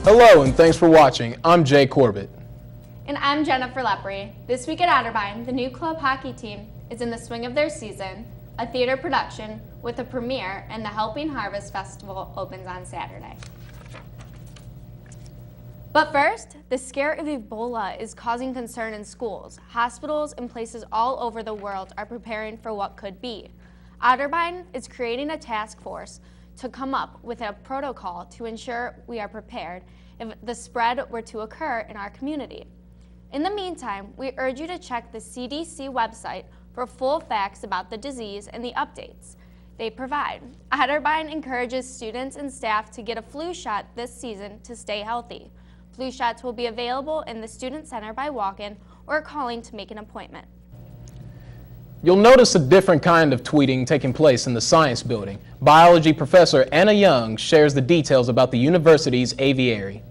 Hello and thanks for watching. I'm Jay Corbitt. And I'm Jennifer Lepri. This week at Otterbein, the new club hockey team is in the swing of their season, a theater production with a premiere, and the Helping Harvest Festival opens on Saturday. But first, the scare of Ebola is causing concern in schools. Hospitals and places all over the world are preparing for what could be. Otterbein is creating a task force to come up with a protocol to ensure we are prepared if the spread were to occur in our community. In the meantime, we urge you to check the CDC website for full facts about the disease and the updates they provide. Otterbein encourages students and staff to get a flu shot this season to stay healthy. Flu shots will be available in the Student Center by walk-in or calling to make an appointment. You'll notice a different kind of tweeting taking place in the science building. Biology professor Anna Young shares the details about the university's aviary.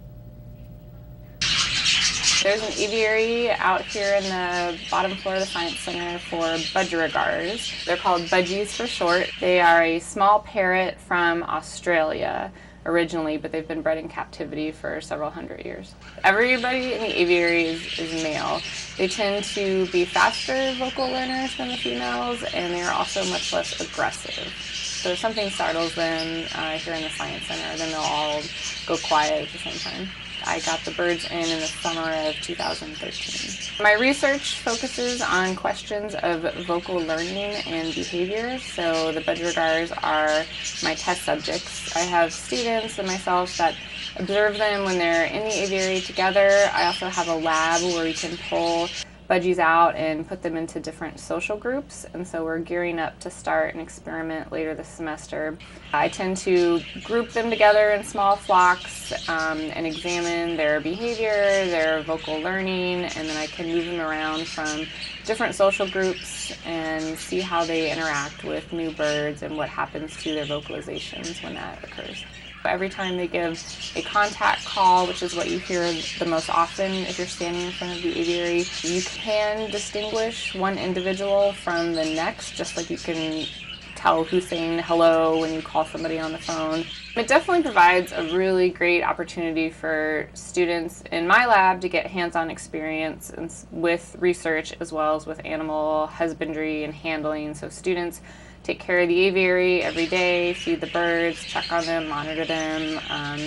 There's an aviary out here in the bottom floor of the Science Center for budgerigars. They're called budgies for short. They are a small parrot from Australia originally, but they've been bred in captivity for several hundred years. Everybody in the aviary is male. They tend to be faster vocal learners than the females, and they are also much less aggressive. So if something startles them here in the Science Center, then they'll all go quiet at the same time. I got the birds in the summer of 2013. My research focuses on questions of vocal learning and behavior. So the budgerigars are my test subjects. I have students and myself that observe them when they're in the aviary together. I also have a lab where we can pull budgies out and put them into different social groups, and so we're gearing up to start an experiment later this semester. I tend to group them together in small flocks and examine their behavior, their vocal learning, and then I can move them around from different social groups and see how they interact with new birds and what happens to their vocalizations when that occurs. Every time they give a contact call, which is what you hear the most often if you're standing in front of the aviary, you can distinguish one individual from the next, just like you can tell who's saying hello when you call somebody on the phone. It definitely provides a really great opportunity for students in my lab to get hands-on experience with research as well as with animal husbandry and handling. So students take care of the aviary every day, feed the birds, check on them, monitor them.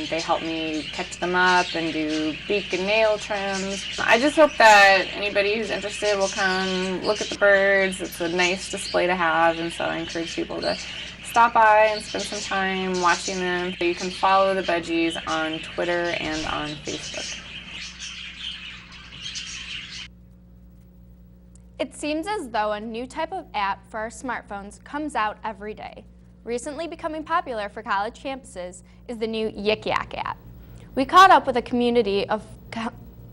They help me catch them up and do beak and nail trims. I just hope that anybody who's interested will come look at the birds. It's a nice display to have, and so I encourage people to stop by and spend some time watching them. You can follow the budgies on Twitter and on Facebook. It seems as though a new type of app for our smartphones comes out every day. Recently becoming popular for college campuses is the new Yik Yak app. We came up with a community of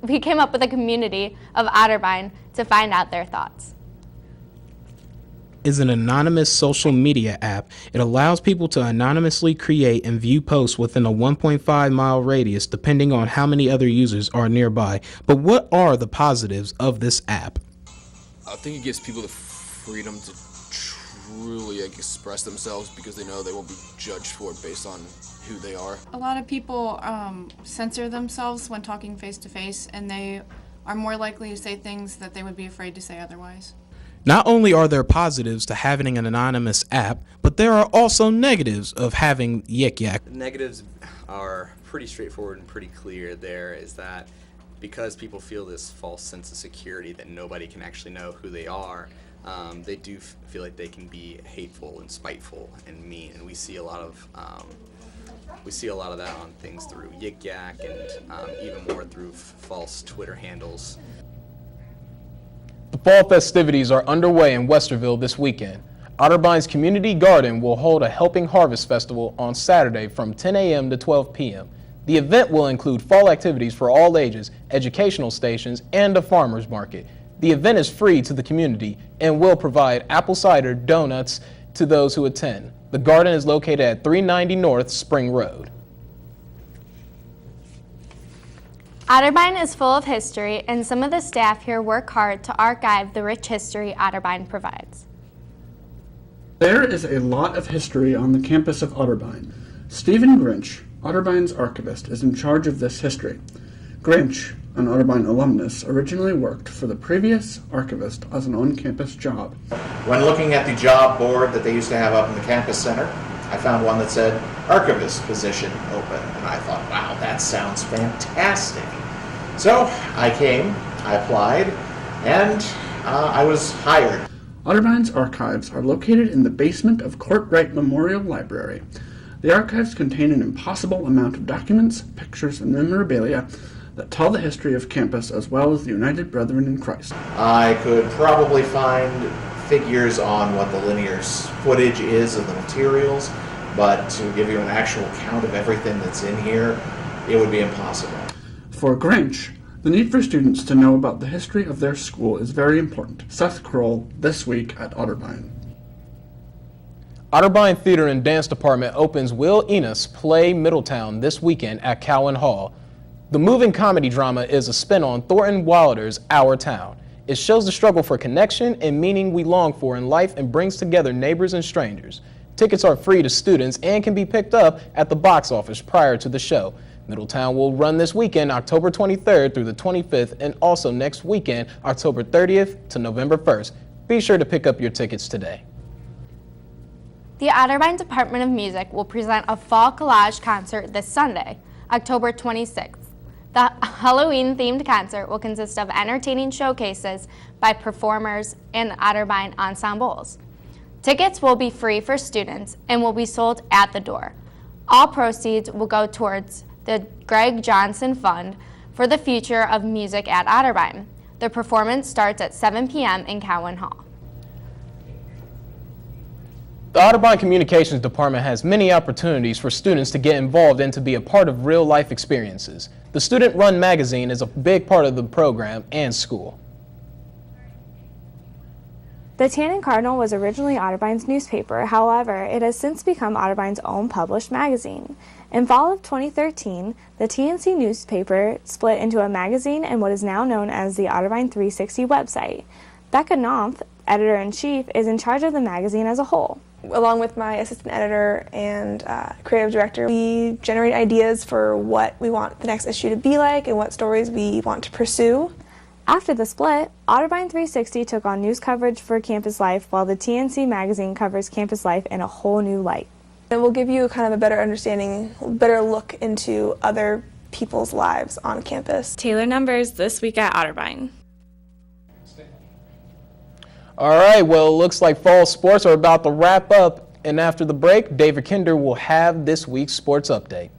Otterbein to find out their thoughts. Is an anonymous social media app. It allows people to anonymously create and view posts within a 1.5-mile radius depending on how many other users are nearby. But what are the positives of this app? I think it gives people the freedom to truly express themselves because they know they won't be judged for it based on who they are. A lot of people censor themselves when talking face to face, and they are more likely to say things that they would be afraid to say otherwise. Not only are there positives to having an anonymous app, but there are also negatives of having Yik Yak. The negatives are pretty straightforward and pretty clear. There is that because people feel this false sense of security that nobody can actually know who they are, they do feel like they can be hateful and spiteful and mean, and we see a lot of that on things through Yik Yak and even more through false Twitter handles. The fall festivities are underway in Westerville this weekend. Otterbein's Community Garden will hold a Helping Harvest Festival on Saturday from 10 a.m. to 12 p.m. The event will include fall activities for all ages, educational stations, and a farmer's market. The event is free to the community and will provide apple cider donuts to those who attend. The garden is located at 390 North Spring Road. Otterbein is full of history, and some of the staff here work hard to archive the rich history Otterbein provides. There is a lot of history on the campus of Otterbein. Stephen Grinch, Otterbein's archivist, is in charge of this history. Grinch, an Otterbein alumnus, originally worked for the previous archivist as an on-campus job. When looking at the job board that they used to have up in the campus center, I found one that said archivist position open, and I thought, wow, that sounds fantastic. So I came, I applied, and I was hired. Otterbein's archives are located in the basement of Corbitt Memorial Library. The archives contain an impossible amount of documents, pictures, and memorabilia that tell the history of campus as well as the United Brethren in Christ. I could probably find figures on what the linear footage is of the materials, but to give you an actual count of everything that's in here, it would be impossible. For Grinch, the need for students to know about the history of their school is very important. Seth Kroll, This Week at Otterbein. Otterbein Theater and Dance Department opens Will Enos Play Middletown this weekend at Cowan Hall. The moving comedy drama is a spin on Thornton Wilder's Our Town. It shows the struggle for connection and meaning we long for in life and brings together neighbors and strangers. Tickets are free to students and can be picked up at the box office prior to the show. Middletown will run this weekend, October 23rd through the 25th, and also next weekend, October 30th to November 1st. Be sure to pick up your tickets today. The Otterbein Department of Music will present a fall collage concert this Sunday, October 26th. The Halloween-themed concert will consist of entertaining showcases by performers and Otterbein ensembles. Tickets will be free for students and will be sold at the door. All proceeds will go towards the Greg Johnson Fund for the Future of Music at Otterbein. The performance starts at 7 p.m. in Cowan Hall. The Otterbein Communications Department has many opportunities for students to get involved and to be a part of real-life experiences. The student-run magazine is a big part of the program and school. The Tanning Cardinal was originally Otterbein's newspaper. However, it has since become Otterbein's own published magazine. In fall of 2013, the TNC newspaper split into a magazine and what is now known as the Otterbein 360 website. Becca Knopf, editor-in-chief, is in charge of the magazine as a whole. Along with my assistant editor and creative director, we generate ideas for what we want the next issue to be like and what stories we want to pursue. After the split, Otterbein 360 took on news coverage for campus life, while the TNC magazine covers campus life in a whole new light. It will give you kind of a better understanding, better look into other people's lives on campus. Taylor Numbers this week at Otterbein. All right, well, it looks like fall sports are about to wrap up, and after the break, David Kinder will have this week's sports update.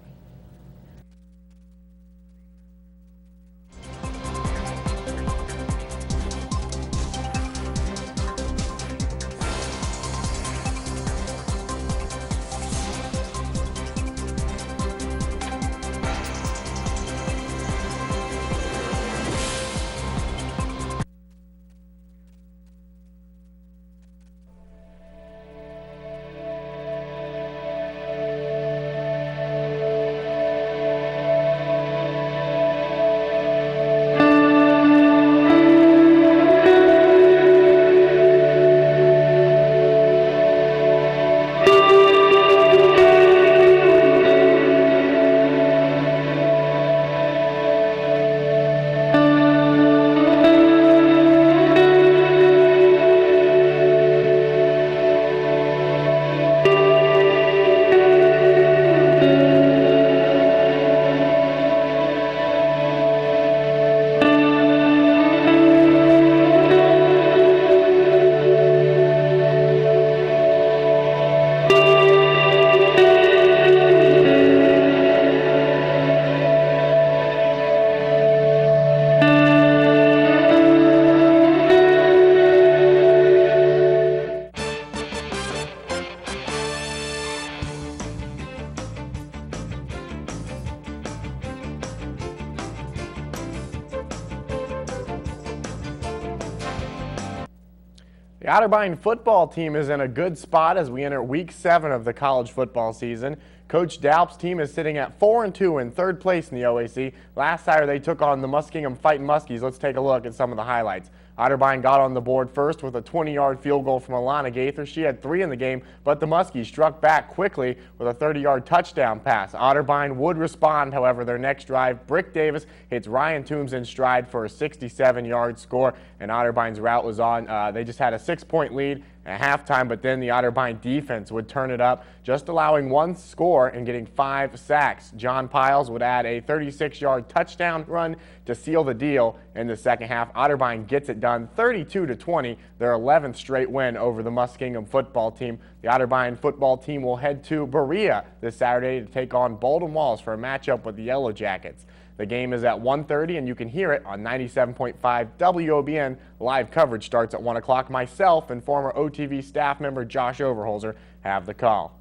The Otterbein football team is in a good spot as we enter week 7 of the college football season. Coach Dalp's team is sitting at 4-2 in third place in the OAC. Last Saturday they took on the Muskingum Fightin' Muskies. Let's take a look at some of the highlights. Otterbein got on the board first with a 20-yard field goal from Alana Gaither. She had 3 in the game, but the Muskies struck back quickly with a 30-yard touchdown pass. Otterbein would respond, however, their next drive. Brick Davis hits Ryan Toombs in stride for a 67-yard score, and Otterbein's route was on. They just had a 6-point lead at halftime, but then the Otterbein defense would turn it up, just allowing 1 score and getting 5 sacks. John Piles would add a 36-yard touchdown run to seal the deal in the second half. Otterbein gets it done 32-20, their 11th straight win over the Muskingum football team. The Otterbein football team will head to Berea this Saturday to take on Bolden Walls for a matchup with the Yellow Jackets. The game is at 1:30, and you can hear it on 97.5 WOBN. Live coverage starts at 1 o'clock. Myself and former OTV staff member Josh Overholzer have the call.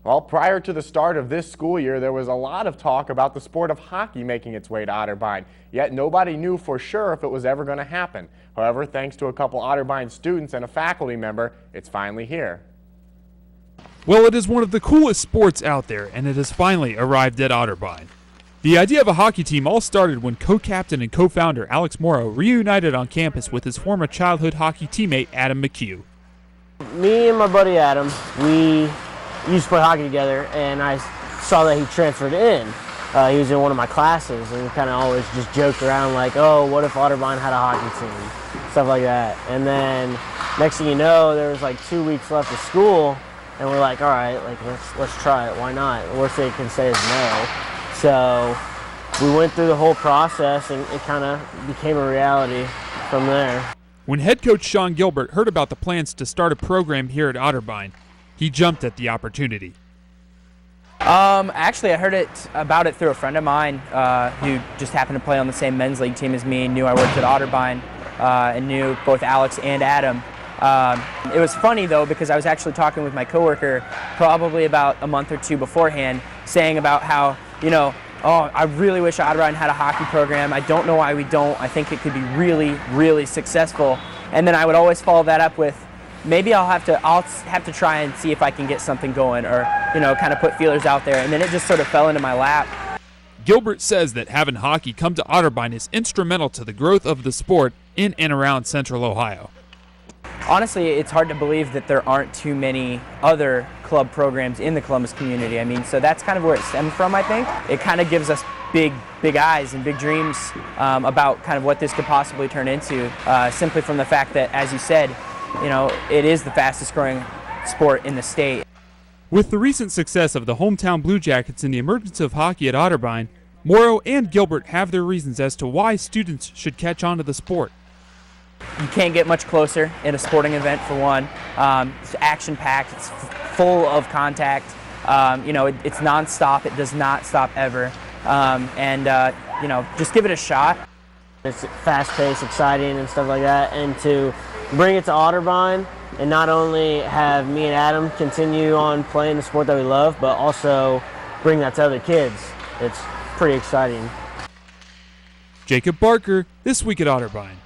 Well, prior to the start of this school year, there was a lot of talk about the sport of hockey making its way to Otterbein, yet nobody knew for sure if it was ever going to happen. However, thanks to a couple Otterbein students and a faculty member, it's finally here. Well, it is one of the coolest sports out there, and it has finally arrived at Otterbein. The idea of a hockey team all started when co-captain and co-founder Alex Morrow reunited on campus with his former childhood hockey teammate Adam McHugh. Me and my buddy Adam, we used to play hockey together, and I saw that he transferred in. He was in one of my classes, and we kind of always just joked around like, oh, what if Otterbein had a hockey team? Stuff like that. And then next thing you know, there was like 2 weeks left of school, and we're like, all right, like let's try it. Why not? The worst they can say is no. So we went through the whole process, and it kind of became a reality from there. When head coach Sean Gilbert heard about the plans to start a program here at Otterbein, he jumped at the opportunity. Actually, I heard about it through a friend of mine who just happened to play on the same men's league team as me, knew I worked at Otterbein, and knew both Alex and Adam. It was funny, though, because I was actually talking with my coworker probably about a month or two beforehand, saying about how, you know, oh, I really wish Otterbein had a hockey program. I don't know why we don't. I think it could be really, really successful. And then I would always follow that up with, maybe I'll have to try and see if I can get something going, or, you know, kind of put feelers out there. And then it just sort of fell into my lap. Gilbert says that having hockey come to Otterbein is instrumental to the growth of the sport in and around Central Ohio. Honestly, it's hard to believe that there aren't too many other club programs in the Columbus community. I mean, so that's kind of where it stemmed from, I think. It kind of gives us big eyes and big dreams about kind of what this could possibly turn into, simply from the fact that, as you said, you know, it is the fastest growing sport in the state. With the recent success of the hometown Blue Jackets and the emergence of hockey at Otterbein, Morrow and Gilbert have their reasons as to why students should catch on to the sport. You can't get much closer in a sporting event, for one. It's action-packed. It's full of contact. You know, it's non-stop. It does not stop ever. You know, just give it a shot. It's fast-paced, exciting, and stuff like that. And to bring it to Otterbein and not only have me and Adam continue on playing the sport that we love, but also bring that to other kids. It's pretty exciting. Jacob Barker, This Week at Otterbein.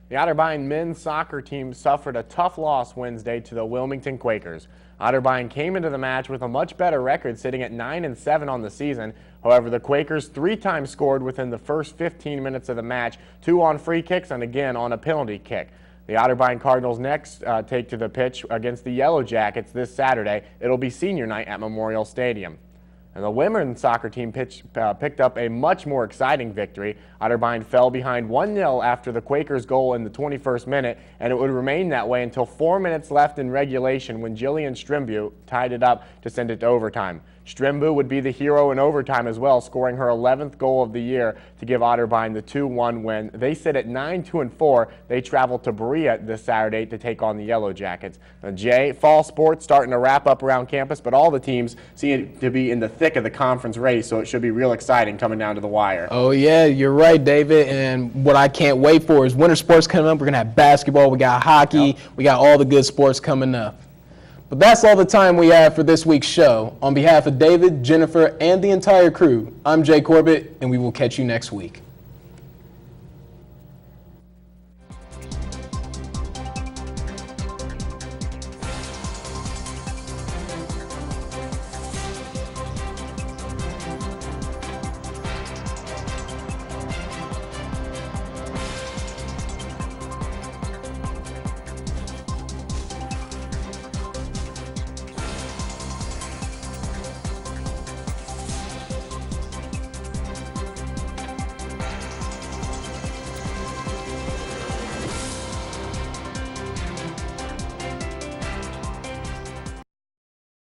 The Otterbein men's soccer team suffered a tough loss Wednesday to the Wilmington Quakers. Otterbein came into the match with a much better record, sitting at 9-7 on the season. However, the Quakers 3 times scored within the first 15 minutes of the match, 2 on free kicks and again on a penalty kick. The Otterbein Cardinals next take to the pitch against the Yellow Jackets this Saturday. It'll be senior night at Memorial Stadium. And the women's soccer team picked up a much more exciting victory. Otterbein fell behind 1-0 after the Quakers' goal in the 21st minute, and it would remain that way until 4 minutes left in regulation when Jillian Strimbu tied it up to send it to overtime. Strimbu would be the hero in overtime as well, scoring her 11th goal of the year to give Otterbein the 2-1 win. They sit at 9-2-4. They travel to Berea this Saturday to take on the Yellow Jackets. Now, Jay, fall sports starting to wrap up around campus, but all the teams seem to be in the thick of the conference race, so it should be real exciting coming down to the wire. Oh, yeah, you're right, David. And what I can't wait for is winter sports coming up. We're going to have basketball. We got hockey. We got all the good sports coming up. But that's all the time we have for this week's show. On behalf of David, Jennifer, and the entire crew, I'm Jay Corbitt, and we will catch you next week.